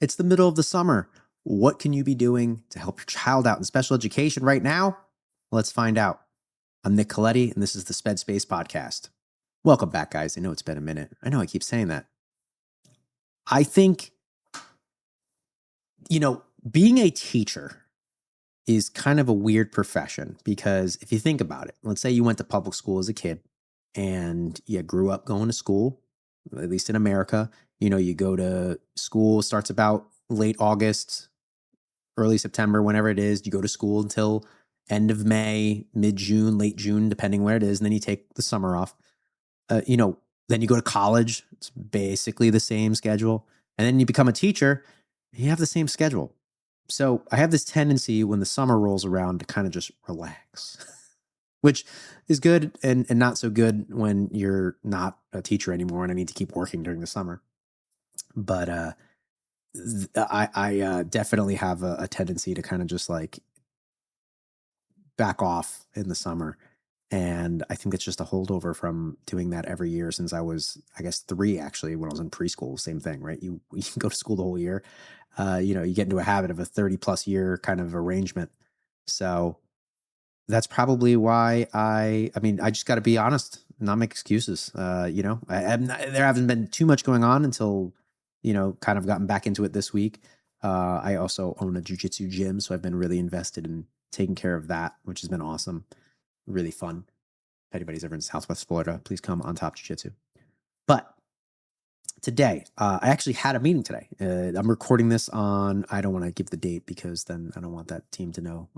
It's the middle of the summer. What can you be doing to help your child out in special education right now? Let's find out. I'm Nick Coletti, and this is the Sped Space podcast. Welcome back, guys. I know it's been a minute. I know I keep saying that. I think, being a teacher is kind of a weird profession because if you think about it, let's say you went to public school as a kid and you grew up going to school, at least in America. You go to school, starts about late August, early September, whenever it is. You go to school until end of May, mid-June, late June, depending where it is. And then you take the summer off. Then you go to college. It's basically the same schedule. And then you become a teacher. You have the same schedule. So I have this tendency when the summer rolls around to kind of just relax, which is good and not so good when you're not a teacher anymore and I need to keep working during the summer. But I definitely have a tendency to kind of just like back off in the summer. And I think it's just a holdover from doing that every year since I was, I guess, 3 actually, when I was in preschool. Same thing, right? You go to school the whole year. You get into a habit of a 30 plus year kind of arrangement. So that's probably why I just got to be honest, not make excuses. There hasn't been too much going on until, kind of gotten back into it this week. I also own a jiu-jitsu gym, so I've been really invested in taking care of that, which has been awesome. Really fun. If anybody's ever in Southwest Florida, please come on Top Jiu-Jitsu. But today, I actually had a meeting today. I'm recording this on, I don't want to give the date because then I don't want that team to know.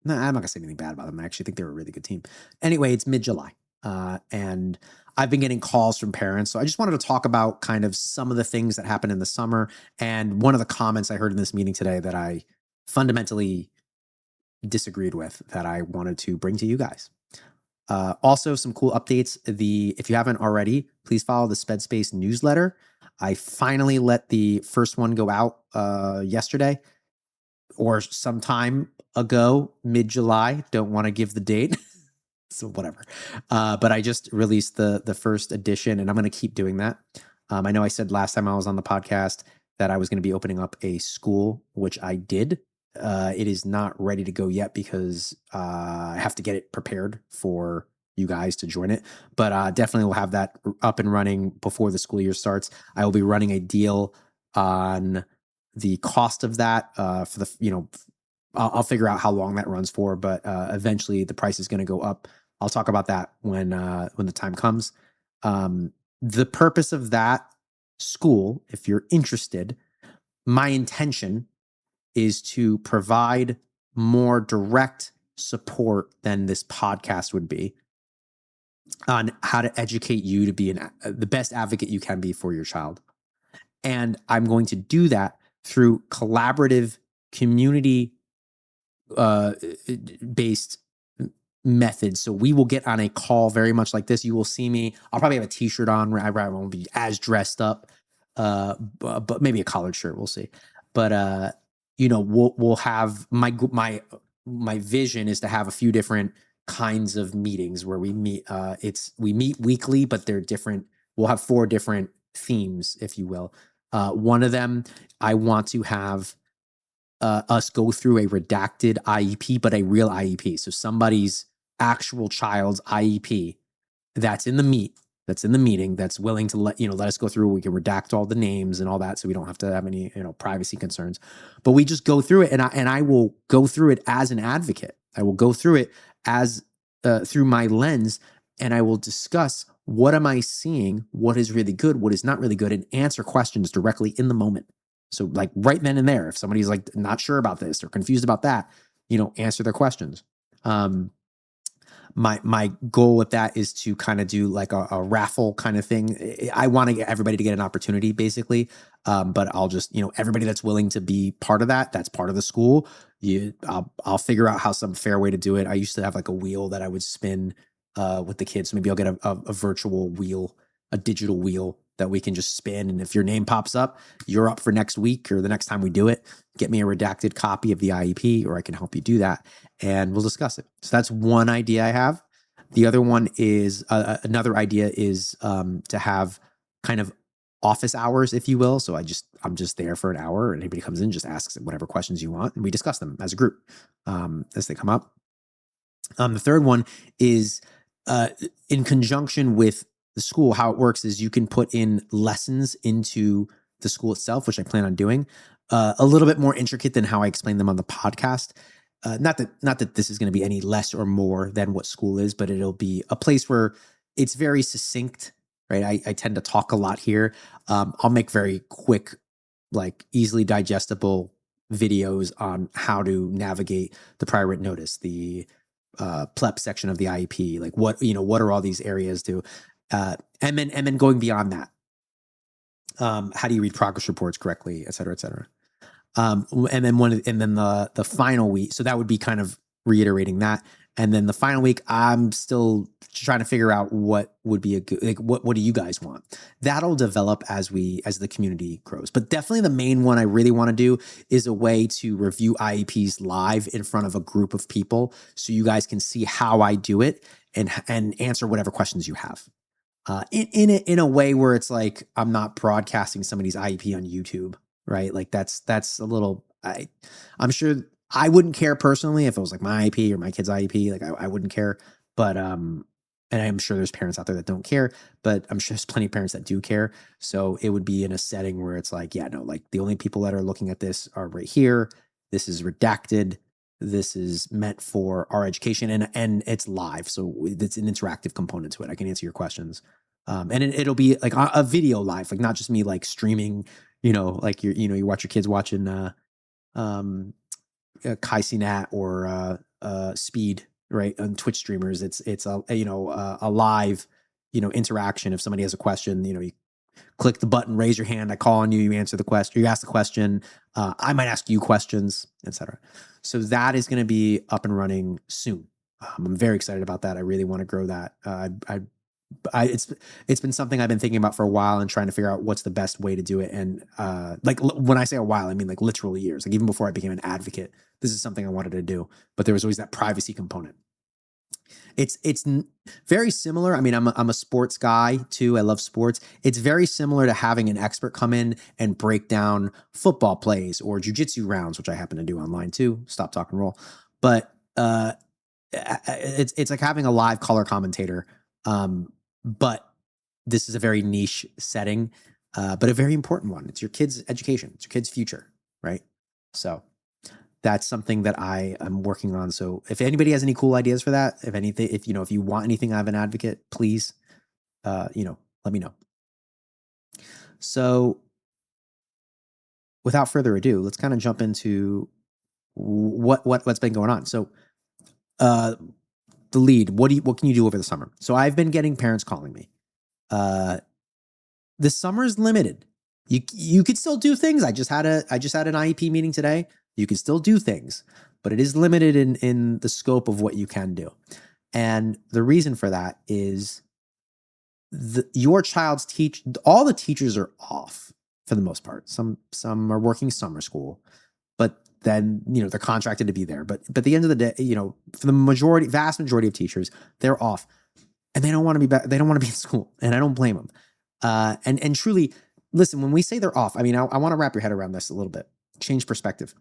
No, I'm not going to say anything bad about them. I actually think they're a really good team. Anyway, it's mid-July. And I've been getting calls from parents. So I just wanted to talk about kind of some of the things that happened in the summer. And one of the comments I heard in this meeting today that I fundamentally disagreed with that I wanted to bring to you guys. Also, some cool updates. If you haven't already, please follow the Sped Space Newsletter. I finally let the first one go out yesterday or sometime ago, mid-July. Don't want to give the date. So whatever. But I just released the first edition and I'm going to keep doing that. I know I said last time I was on the podcast that I was going to be opening up a school, which I did. It is not ready to go yet because I have to get it prepared for you guys to join it. But definitely we'll have that up and running before the school year starts. I will be running a deal on the cost of that for the, I'll figure out how long that runs for, but eventually the price is going to go up. I'll talk about that when the time comes. The purpose of that school, if you're interested, my intention is to provide more direct support than this podcast would be on how to educate you to be the best advocate you can be for your child. And I'm going to do that through collaborative, community based methods. So we will get on a call very much like this. You will see me. I'll probably have a t-shirt on. I won't be as dressed up, but maybe a collared shirt. We'll see. But we'll have my vision is to have a few different kinds of meetings where we meet. We meet weekly, but they're different. We'll have 4 different themes, if you will. One of them, I want to have us go through a redacted IEP, but a real IEP. So somebody's actual child's IEP that's in the meeting, that's willing to let us go through. We can redact all the names and all that, so we don't have to have any privacy concerns. But we just go through it, and I will go through it as an advocate. I will go through it as through my lens, and I will discuss what am I seeing, what is really good, what is not really good, and answer questions directly in the moment. So like right then and there, if somebody's like not sure about this or confused about that, answer their questions. My goal with that is to kind of do like a raffle kind of thing. I want to get everybody to get an opportunity basically. But I'll just, everybody that's willing to be part of that's part of the school. I'll figure out how some fair way to do it. I used to have like a wheel that I would spin with the kids. So maybe I'll get a virtual wheel, a digital wheel that we can just spin. And if your name pops up, you're up for next week or the next time we do it. Get me a redacted copy of the IEP, or I can help you do that. And we'll discuss it. So that's one idea I have. The other one is, another idea is to have kind of office hours, if you will. So I'm just there for an hour, and anybody comes in, just asks whatever questions you want, and we discuss them as a group as they come up. The third one is in conjunction with the school. How it works is you can put in lessons into the school itself, which I plan on doing. A little bit more intricate than how I explain them on the podcast. Not that this is going to be any less or more than what school is, but it'll be a place where it's very succinct, right? I tend to talk a lot here. I'll make very quick, like easily digestible videos on how to navigate the prior written notice, the PLEP section of the IEP, like what are all these areas to, and then going beyond that. How do you read progress reports correctly, et cetera, et cetera. And then the final week, so that would be kind of reiterating that. And then the final week, I'm still trying to figure out what would be a good, like, what do you guys want? That'll develop as the community grows. But definitely the main one I really want to do is a way to review IEPs live in front of a group of people, so you guys can see how I do it and answer whatever questions you have. In a way where it's like I'm not broadcasting somebody's IEP on YouTube, right? Like that's a little. I'm sure I wouldn't care personally if it was like my IEP or my kid's IEP. Like I wouldn't care, but and I'm sure there's parents out there that don't care, but I'm sure there's plenty of parents that do care. So it would be in a setting where it's like, yeah, no, like the only people that are looking at this are right here. This is redacted. This is meant for our education, and it's live, so it's an interactive component to it. I can answer your questions, and it'll be like a video live, like not just me like streaming. Like you watch your kids watching Kai Cenat or Speed, right, on Twitch streamers. It's a live interaction. If somebody has a question, you click the button, raise your hand, I call on you, you answer the question, you ask the question, I might ask you questions, etc. So that is going to be up and running soon. I'm very excited about that. I really want to grow that. It's been something I've been thinking about for a while and trying to figure out what's the best way to do it. And when I say a while, I mean like literally years. Like even before I became an advocate, this is something I wanted to do, but there was always that privacy component. It's very similar. I mean, I'm a sports guy too. I love sports. It's very similar to having an expert come in and break down football plays or jujitsu rounds, which I happen to do online too. Stop, talk, and roll. But it's like having a live color commentator. But this is a very niche setting, but a very important one. It's your kids' education. It's your kids' future, right? So that's something that I am working on. So if anybody has any cool ideas for that, if you want anything out of an advocate, please, let me know. So without further ado, let's kind of jump into what's been going on. So, the lead, what can you do over the summer? So I've been getting parents calling me. The summer is limited. You could still do things. I just had an IEP meeting today. You can still do things, but it is limited in the scope of what you can do. And the reason for that is your child's all the teachers are off for the most part. Some are working summer school, but then, they're contracted to be there. But at the end of the day, for the vast majority of teachers, they're off and they don't want to be back. They don't want to be in school, and I don't blame them. And truly, listen, when we say they're off, I mean, I want to wrap your head around this a little bit, change perspective.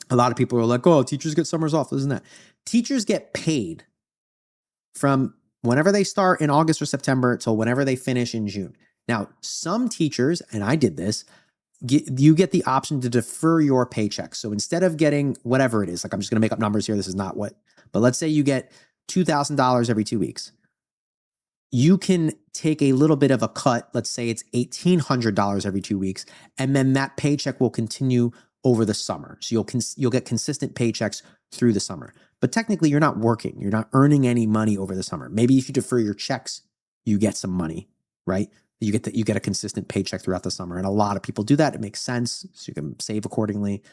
A lot of people are like, oh, teachers get summers off. Isn't that? Teachers get paid from whenever they start in August or September till whenever they finish in June. Now, some teachers, and I did this, you get the option to defer your paycheck. So instead of getting whatever it is, like I'm just going to make up numbers here. This is not what, but let's say you get $2,000 every 2 weeks. You can take a little bit of a cut. Let's say it's $1,800 every 2 weeks. And then that paycheck will continue over the summer. So you'll get consistent paychecks through the summer. But technically you're not working. You're not earning any money over the summer. Maybe if you defer your checks, you get some money, right? You get a consistent paycheck throughout the summer. And a lot of people do that. It makes sense. So you can save accordingly,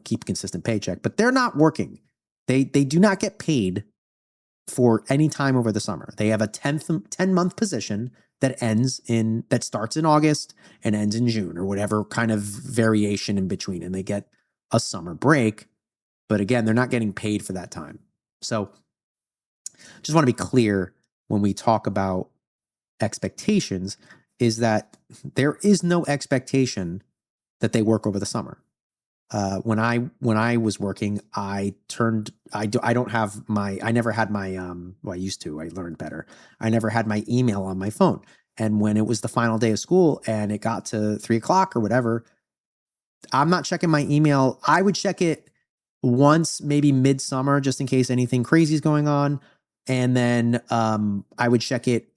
keep a consistent paycheck, but they're not working. They do not get paid for any time over the summer. They have a 10-month position that starts in August and ends in June, or whatever kind of variation in between. And they get a summer break, but again, they're not getting paid for that time. So just want to be clear when we talk about expectations is that there is no expectation that they work over the summer. When I was working, I don't have my, I never had my, well, I used to, I learned better. I never had my email on my phone. And when it was the final day of school and it got to 3 o'clock or whatever, I'm not checking my email. I would check it once, maybe midsummer, just in case anything crazy is going on. And then I would check it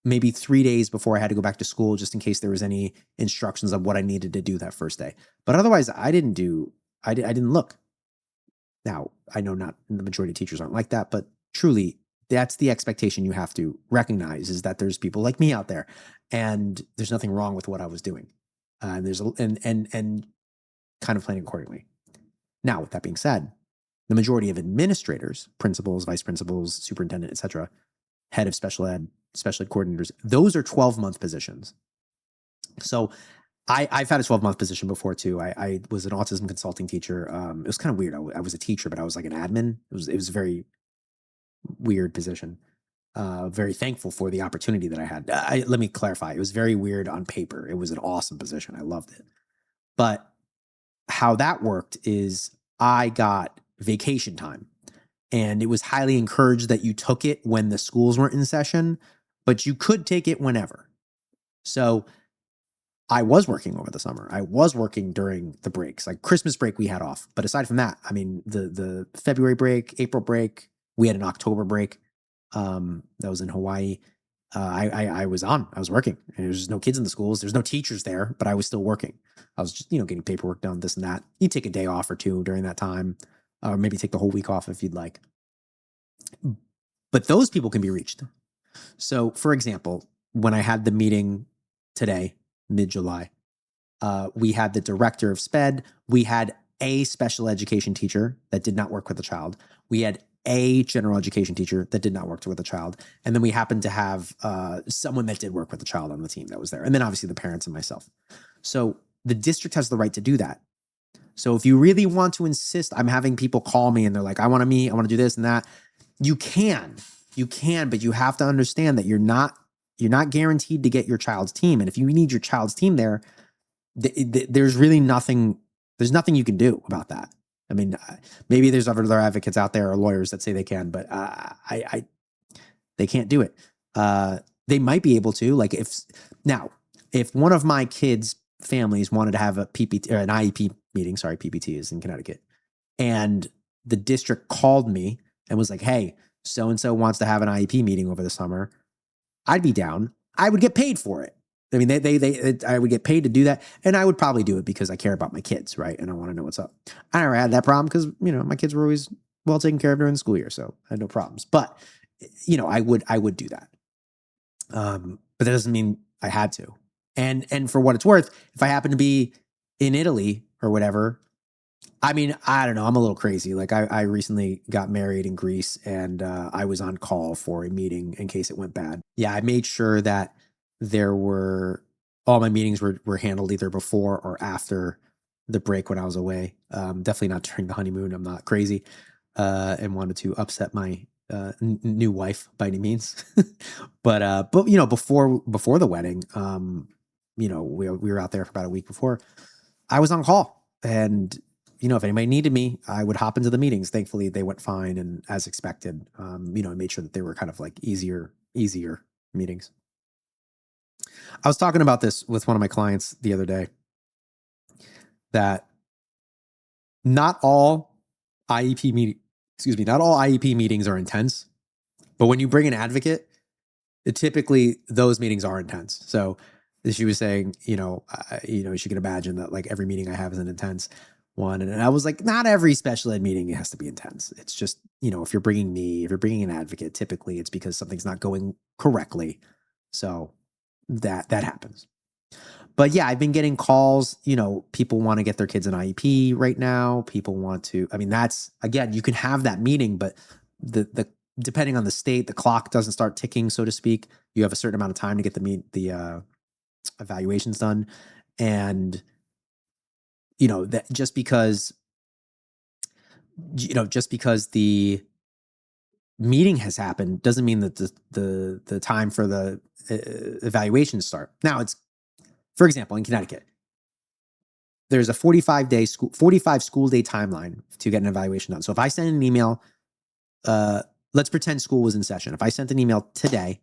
maybe 3 days before I had to go back to school, just in case there was any instructions of what I needed to do that first day. But otherwise, I didn't look. Now, I know not the majority of teachers aren't like that, but truly, that's the expectation you have to recognize, is that there's people like me out there, and there's nothing wrong with what I was doing. And kind of planning accordingly. Now, with that being said, the majority of administrators, principals, vice principals, superintendent, etc., head of special ed, special ed coordinators, those are 12-month positions. So I've had a 12-month position before too. I was an autism consulting teacher. It was kind of weird. I was a teacher, but I was like an admin. It was a very weird position. Very thankful for the opportunity that I had. Let me clarify. It was very weird on paper. It was an awesome position. I loved it. But how that worked is I got vacation time, and it was highly encouraged that you took it when the schools weren't in session, but you could take it whenever. So I was working over the summer. I was working during the breaks, like Christmas break we had off. But aside from that, I mean, the February break, April break, we had an October break. That was in Hawaii. I was working, and there's no kids in the schools. There's no teachers there, but I was still working. I was just, getting paperwork done, this and that. You take a day off or two during that time, or maybe take the whole week off if you'd like. But those people can be reached. So, for example, when I had the meeting today, mid-July, we had the director of SPED. We had a special education teacher that did not work with the child. We had a general education teacher that did not work with the child. And then we happened to have someone that did work with the child on the team that was there. And then obviously the parents and myself. So the district has the right to do that. So if you really want to insist, I'm having people call me and they're like, I want to meet, I want to do this and that. You can, but you have to understand that you're not guaranteed to get your child's team. And if you need your child's team there, there's really nothing you can do about that. I mean, maybe there's other advocates out there or lawyers that say they can, but they can't do it. They might be able to, like if one of my kids' families wanted to have a PPT or an IEP meeting, sorry, PPT is in Connecticut, and the district called me and was like, hey, so-and-so wants to have an IEP meeting over the summer, I'd be down. I would get paid for it. I mean, I would get paid to do that, and I would probably do it because I care about my kids, right? And I want to know what's up. I never had that problem because, my kids were always well taken care of during the school year, so I had no problems. But, I would do that. But that doesn't mean I had to. And for what it's worth, if I happen to be in Italy or whatever, I mean, I don't know. I'm a little crazy. Like I recently got married in Greece, and I was on call for a meeting in case it went bad. Yeah, I made sure that all my meetings were handled either before or after the break when I was away. Definitely not during the honeymoon. I'm not crazy, and wanted to upset my new wife by any means. but before the wedding, we were out there for about a week before. I was on call, and if anybody needed me, I would hop into the meetings. Thankfully, they went fine and as expected. I made sure that they were kind of like easier meetings. I was talking about this with one of my clients the other day, that not all IEP meetings are intense, but when you bring an advocate, typically those meetings are intense. So she was saying, she can imagine that like every meeting I have is an intense one. And I was like, not every special ed meeting has to be intense. It's just, if you're bringing an advocate, typically it's because something's not going correctly. So that happens. But yeah, I've been getting calls, people want to get their kids an IEP right now. People want to, that's, again, you can have that meeting, but the depending on the state, the clock doesn't start ticking, so to speak. You have a certain amount of time to get the evaluations done. And, that just because the meeting has happened doesn't mean that the time for the evaluations start. Now, it's, for example, in Connecticut, there's a 45 school day timeline to get an evaluation done. So if I send an email, let's pretend school was in session. If I sent an email today,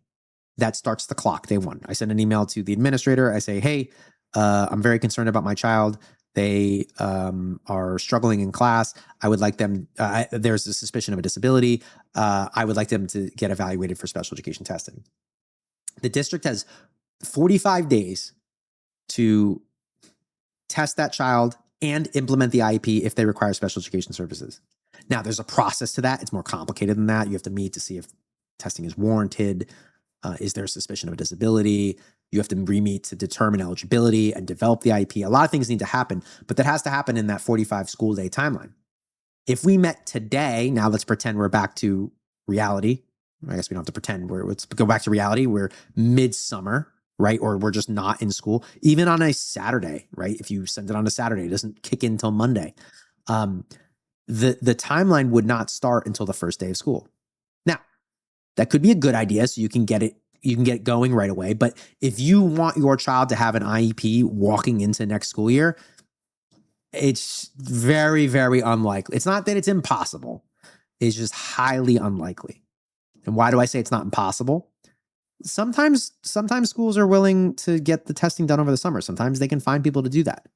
that starts the clock, day one. I send an email to the administrator. I say, hey, I'm very concerned about my child. They are struggling in class. I would like them, there's a suspicion of a disability. I would like them to get evaluated for special education testing. The district has 45 days to test that child and implement the IEP if they require special education services. Now, there's a process to that. It's more complicated than that. You have to meet to see if testing is warranted. Is there a suspicion of a disability? You have to re-meet to determine eligibility and develop the IEP. A lot of things need to happen, but that has to happen in that 45 school day timeline. If we met today, now let's pretend we're back to reality. I guess we don't have to pretend. Let's go back to reality. We're midsummer, right? Or we're just not in school. Even on a Saturday, right? If you send it on a Saturday, it doesn't kick in until Monday. The timeline would not start until the first day of school. Now, that could be a good idea, so you can get it going right away. But if you want your child to have an IEP walking into next school year, it's very, very unlikely. It's not that it's impossible. It's just highly unlikely. And why do I say it's not impossible? Sometimes schools are willing to get the testing done over the summer. Sometimes they can find people to do that.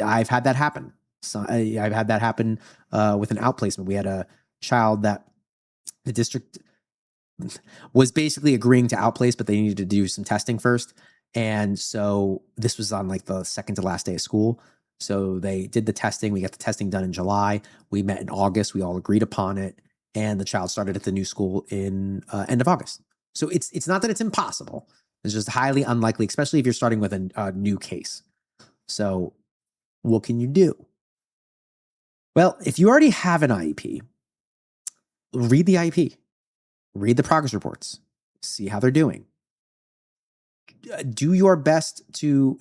I've had that happen. So I've had that happen with an outplacement. We had a child that the district was basically agreeing to outplace, but they needed to do some testing first. And so this was on like the second to last day of school. So they did the testing. We got the testing done in July. We met in August. We all agreed upon it. And the child started at the new school in end of August. So it's not that it's impossible. It's just highly unlikely, especially if you're starting with a new case. So what can you do? Well, if you already have an IEP, read the IEP. Read the progress reports, see how they're doing. Do your best to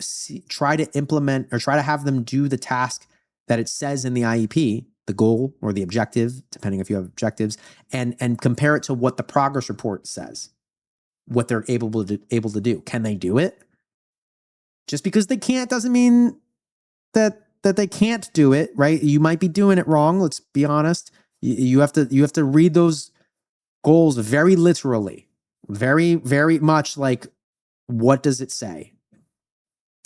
try to implement or try to have them do the task that it says in the IEP, the goal or the objective, depending if you have objectives, and compare it to what the progress report says, what they're able to do. Can they do it? Just because they can't doesn't mean that they can't do it, right? You might be doing it wrong. Let's be honest. You have to read those goals very literally, very, very much like, what does it say?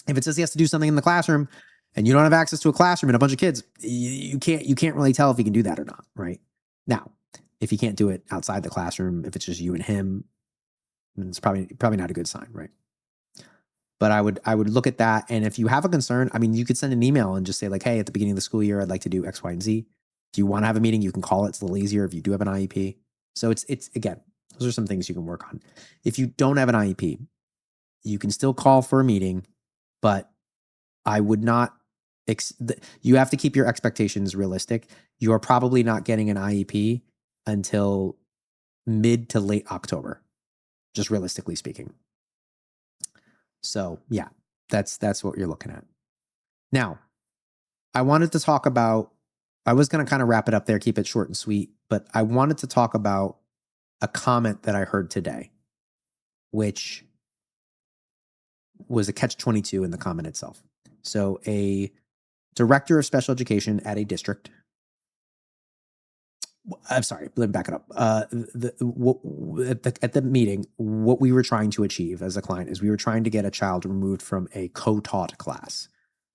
If it says he has to do something in the classroom and you don't have access to a classroom and a bunch of kids, you can't really tell if he can do that or not, right? Now, if he can't do it outside the classroom, if it's just you and him, it's probably not a good sign, right? But I would look at that, and if you have a concern, I mean, you could send an email and just say like, hey, at the beginning of the school year, I'd like to do X, Y, and Z. If you want to have a meeting, you can call it. It's a little easier if you do have an IEP. So it's again, those are some things you can work on. If you don't have an IEP, you can still call for a meeting, but I would not. You have to keep your expectations realistic. You are probably not getting an IEP until mid to late October, just realistically speaking. So yeah, that's what you're looking at. Now, I wanted to talk about. I was going to kind of wrap it up there, keep it short and sweet, but I wanted to talk about a comment that I heard today, which was a catch-22 in the comment itself. So a director of special education at a district. I'm sorry, let me back it up. At the meeting, what we were trying to achieve as a client is we were trying to get a child removed from a co-taught class.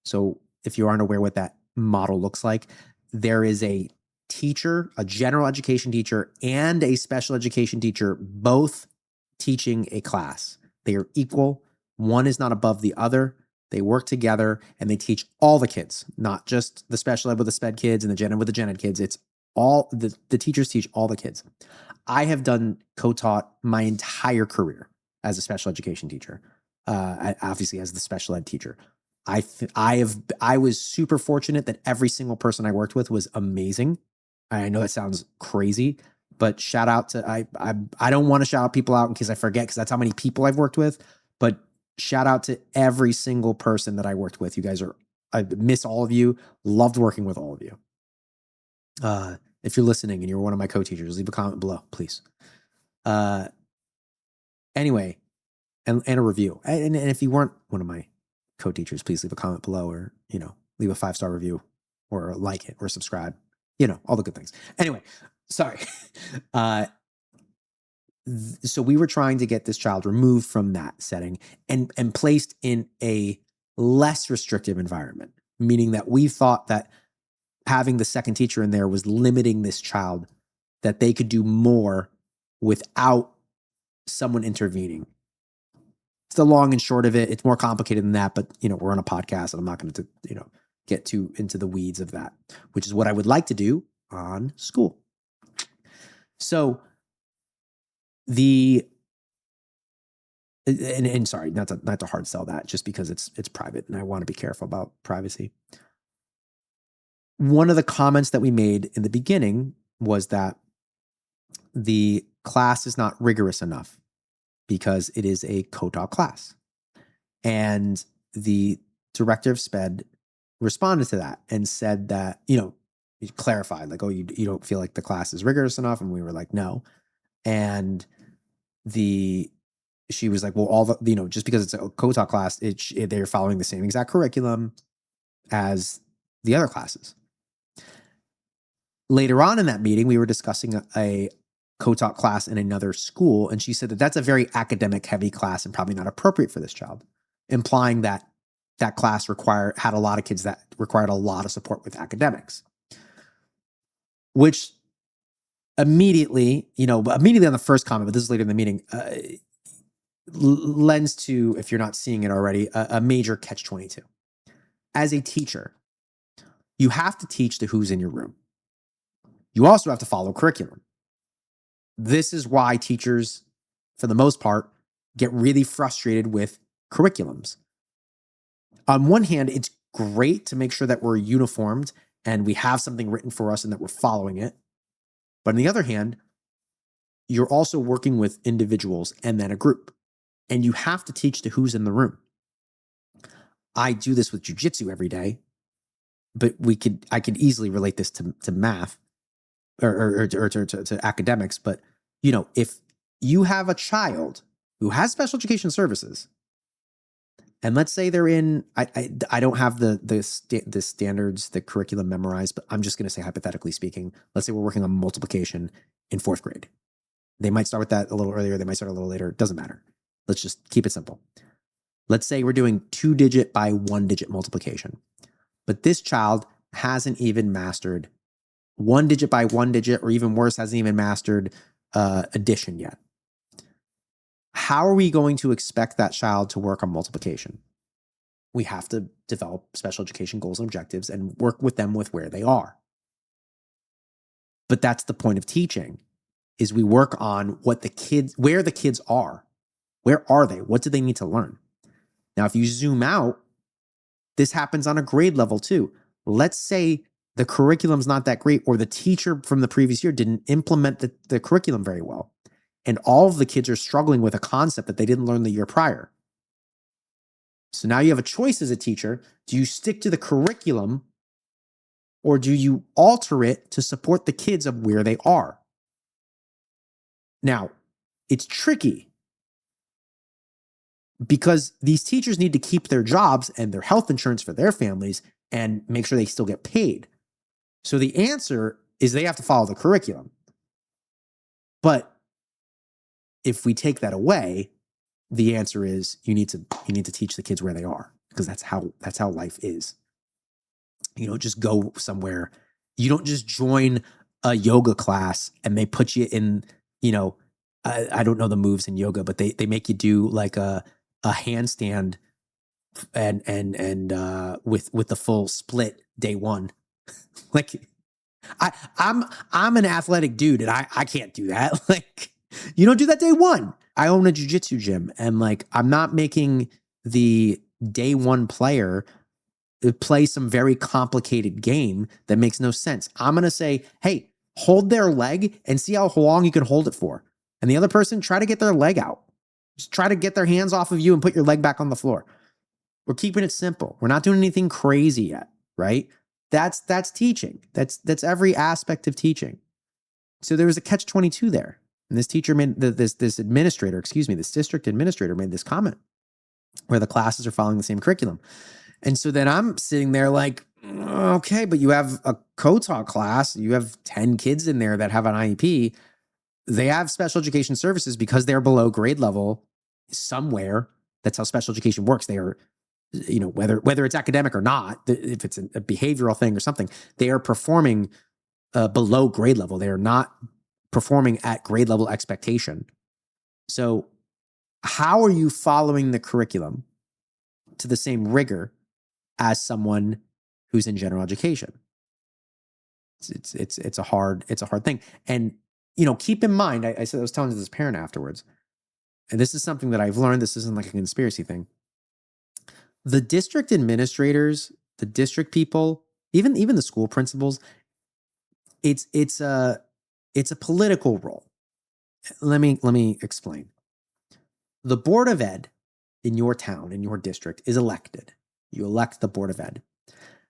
So if you aren't aware what that model looks like, there is a teacher, a general education teacher, and a special education teacher, both teaching a class. They are equal. One is not above the other. They work together and they teach all the kids, not just the special ed with the sped kids and the gen ed with the gen ed kids. It's all the teachers teach all the kids. I have done co-taught my entire career as a special education teacher, obviously as the special ed teacher. I was super fortunate that every single person I worked with was amazing. I know that sounds crazy, but shout out to I don't want to shout people out in case I forget, because that's how many people I've worked with. But shout out to every single person that I worked with. You guys I miss all of you. Loved working with all of you. If you're listening and you're one of my co-teachers, leave a comment below, please. Anyway, and a review. And if you weren't one of my co-teachers, please leave a comment below, or, leave a 5-star review, or like it, or subscribe, all the good things. Anyway, sorry. So we were trying to get this child removed from that setting and placed in a less restrictive environment, meaning that we thought that having the second teacher in there was limiting this child, that they could do more without someone intervening. It's the long and short of it. It's more complicated than that, but we're on a podcast and I'm not going to, get too into the weeds of that, which is what I would like to do on school. So and sorry, not to hard sell that, just because it's private and I want to be careful about privacy. One of the comments that we made in the beginning was that the class is not rigorous enough because it is a co-taught class. And the director of SPED responded to that and said that, he clarified, like, oh, you don't feel like the class is rigorous enough? And we were like, no. And she was like, well, all the, just because it's a co-taught class, they're following the same exact curriculum as the other classes. Later on in that meeting, we were discussing a co-taught class in another school, and she said that that's a very academic heavy class and probably not appropriate for this child, implying that that class had a lot of kids that required a lot of support with academics, which immediately on the first comment, but this is later in the meeting, lends to, if you're not seeing it already, a major catch-22. As a teacher, you have to teach the who's in your room. You also have to follow curriculum. This is why teachers, for the most part, get really frustrated with curriculums. On one hand, it's great to make sure that we're uniformed and we have something written for us and that we're following it. But on the other hand, you're also working with individuals and then a group. And you have to teach the who's in the room. I do this with jujitsu every day, but I could easily relate this to math or to academics. But, if you have a child who has special education services, and let's say they're in, I don't have the standards, the curriculum memorized, but I'm just going to say, hypothetically speaking, let's say we're working on multiplication in 4th grade. They might start with that a little earlier. They might start a little later. It doesn't matter. Let's just keep it simple. Let's say we're doing 2-digit by 1-digit multiplication, but this child hasn't even mastered 1-digit by 1-digit, or even worse, hasn't even mastered addition yet. How are we going to expect that child to work on multiplication? We have to develop special education goals and objectives and work with them with where they are. But that's the point of teaching, is we work on where the kids are. Where are they? What do they need to learn? Now, if you zoom out, this happens on a grade level too. Let's say the curriculum's not that great, or the teacher from the previous year didn't implement the curriculum very well, and all of the kids are struggling with a concept that they didn't learn the year prior. So now you have a choice as a teacher. Do you stick to the curriculum, or do you alter it to support the kids of where they are? Now, it's tricky because these teachers need to keep their jobs and their health insurance for their families and make sure they still get paid. So the answer is they have to follow the curriculum. But if we take that away, the answer is you need to teach the kids where they are, because that's how life is. You don't just go somewhere. You don't just join a yoga class and they put you in, I don't know the moves in yoga, but they make you do like a handstand and with the full split day one. Like I'm an athletic dude and I can't do that. Like, you don't do that day one. I own a jujitsu gym, and like, I'm not making the day one player play some very complicated game that makes no sense. I'm going to say, hey, hold their leg and see how long you can hold it for. And the other person, try to get their leg out. Just try to get their hands off of you and put your leg back on the floor. We're keeping it simple. We're not doing anything crazy yet, right? That's teaching. That's every aspect of teaching. So there was a catch-22 there. And this teacher made this district administrator made this comment where the classes are following the same curriculum. And so then I'm sitting there like, okay, but you have a co-taught class, you have 10 kids in there that have an IEP. They have special education services because they're below grade level somewhere. That's how special education works. They are, whether it's academic or not, if it's a behavioral thing or something, they are performing below grade level. They are not performing at grade level expectation. So how are you following the curriculum to the same rigor as someone who's in general education? It's a hard thing. And, keep in mind, I was telling this parent afterwards, and this is something that I've learned. This isn't like a conspiracy thing. The district administrators, the district people, even the school principals, it's a political role. Let me explain. The Board of Ed in your town, in your district, is elected. You elect the Board of Ed.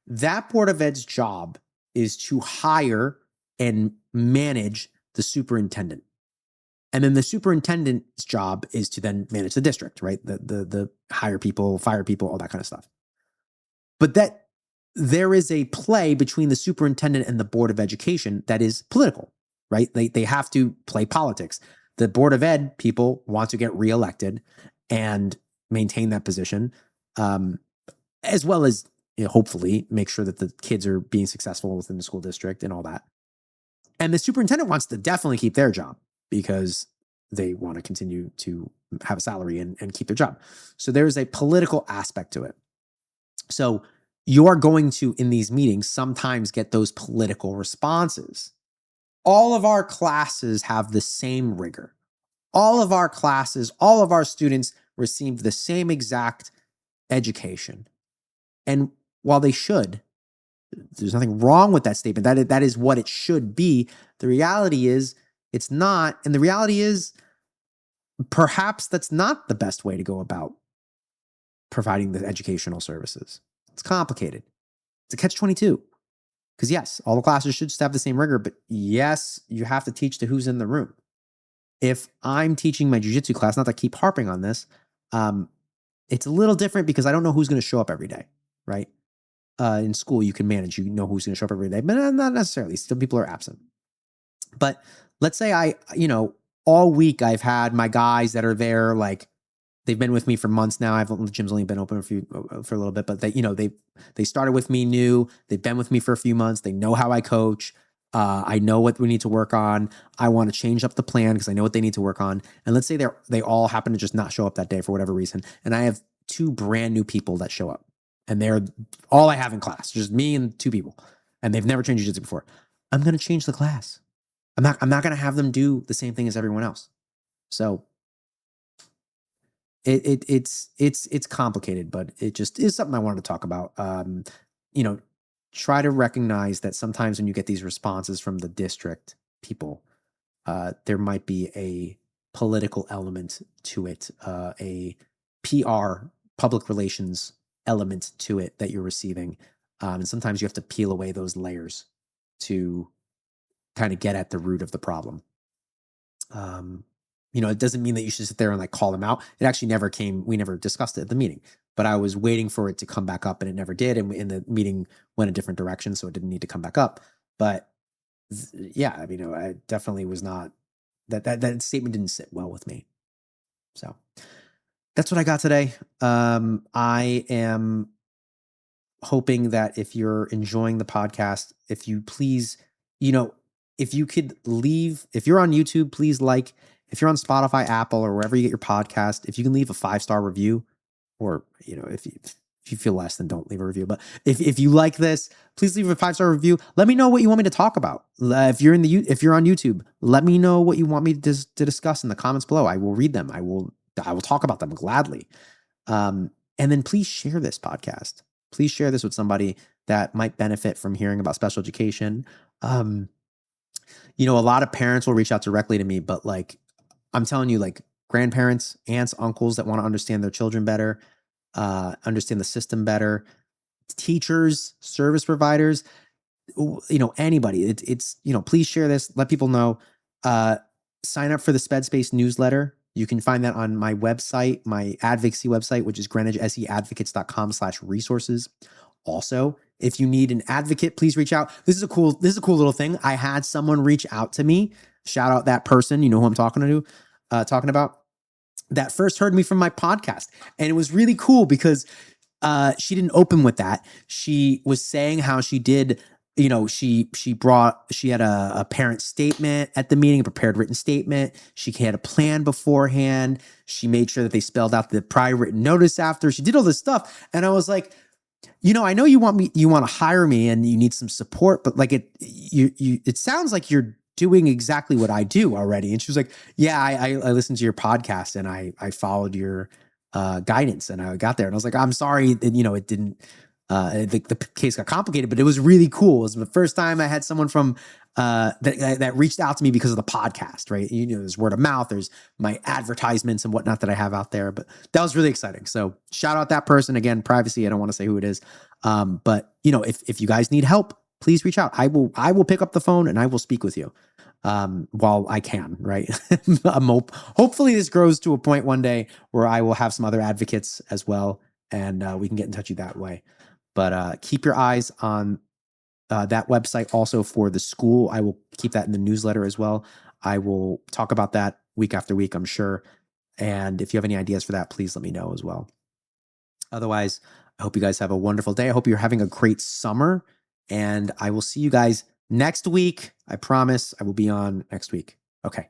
That Board of Ed's job is to hire and manage the superintendent. And then the superintendent's job is to then manage the district, right? The hire people, fire people, all that kind of stuff. But that there is a play between the superintendent and the Board of Education that is political, right? They have to play politics. The Board of Ed people want to get reelected and maintain that position, as well as hopefully make sure that the kids are being successful within the school district and all that. And the superintendent wants to definitely keep their job because they want to continue to have a salary and keep their job. So there's a political aspect to it. So you are going to, in these meetings, sometimes get those political responses. All of our classes have the same rigor. All of our classes, all of our students receive the same exact education. And while they should, there's nothing wrong with that statement. That is what it should be. The reality is it's not. And the reality is perhaps that's not the best way to go about providing the educational services. It's complicated. It's a catch-22. Because yes, all the classes should just have the same rigor, but yes, you have to teach to who's in the room. If I'm teaching my jiu-jitsu class, not to keep harping on this, it's a little different because I don't know who's going to show up every day, right? In school, you can manage, who's going to show up every day, but not necessarily. Still, people are absent. But let's say all week I've had my guys that are there, like they've been with me for months now. The gym's only been open for a little bit, but they started with me new. They've been with me for a few months. They know how I coach. I know what we need to work on. I want to change up the plan because I know what they need to work on. And let's say they all happen to just not show up that day for whatever reason. And I have 2 brand new people that show up. And they're all I have in class, just me and 2 people. And they've never trained jiu-jitsu before. I'm going to change the class. I'm not going to have them do the same thing as everyone else. So it's complicated, but it just is something I wanted to talk about. Try to recognize that sometimes when you get these responses from the district people, there might be a political element to it, a PR, public relations element to it that you're receiving. And sometimes you have to peel away those layers to kind of get at the root of the problem. It doesn't mean that you should sit there and like call them out. It actually never came. We never discussed it at the meeting, but I was waiting for it to come back up and it never did. And the meeting went a different direction, so it didn't need to come back up. But I definitely was not, that statement didn't sit well with me. So that's what I got today. I am hoping that if you're enjoying the podcast, if you please, if you could leave, if you're on YouTube, please like. If you're on Spotify, Apple, or wherever you get your podcast, if you can leave a 5-star review, or if you feel less, then don't leave a review. But if you like this, please leave a 5-star review. Let me know what you want me to talk about. If you're on YouTube, let me know what you want me to discuss in the comments below. I will read them. I will talk about them gladly. And then please share this podcast. Please share this with somebody that might benefit from hearing about special education. A lot of parents will reach out directly to me, but like, I'm telling you, like grandparents, aunts, uncles that want to understand their children better, understand the system better. teachers, service providers, anybody. It's please share this, let people know. uh Sign up for the Sped Space newsletter. You can find that on my website, my advocacy website, which is greenwichseadvocates.com/resources. Also, if you need an advocate, please reach out. This is a cool little thing. I had someone reach out to me. Shout out that person, you know who I'm talking about, that first heard me from my podcast. And it was really cool because she didn't open with that. She was saying how she did, she had a parent statement at the meeting, a prepared written statement. She had a plan beforehand. She made sure that they spelled out the prior written notice after. She did all this stuff. And I was like, I know you want to hire me and you need some support, but like it sounds like you're doing exactly what I do already. And she was like, yeah, I listened to your podcast and I followed your guidance and I got there. And I was like, I'm sorry that, it didn't, the case got complicated, but it was really cool. It was the first time I had someone from that reached out to me because of the podcast, right? There's word of mouth, there's my advertisements and whatnot that I have out there, but that was really exciting. So shout out that person. Again, privacy, I don't want to say who it is. But if you guys need help, please reach out. I will pick up the phone and I will speak with you while I can, right? Hopefully this grows to a point one day where I will have some other advocates as well, and we can get in touch with you that way. But keep your eyes on that website also for the school. I will keep that in the newsletter as well. I will talk about that week after week, I'm sure. And if you have any ideas for that, please let me know as well. Otherwise, I hope you guys have a wonderful day. I hope you're having a great summer, and I will see you guys next week. I promise I will be on next week. Okay.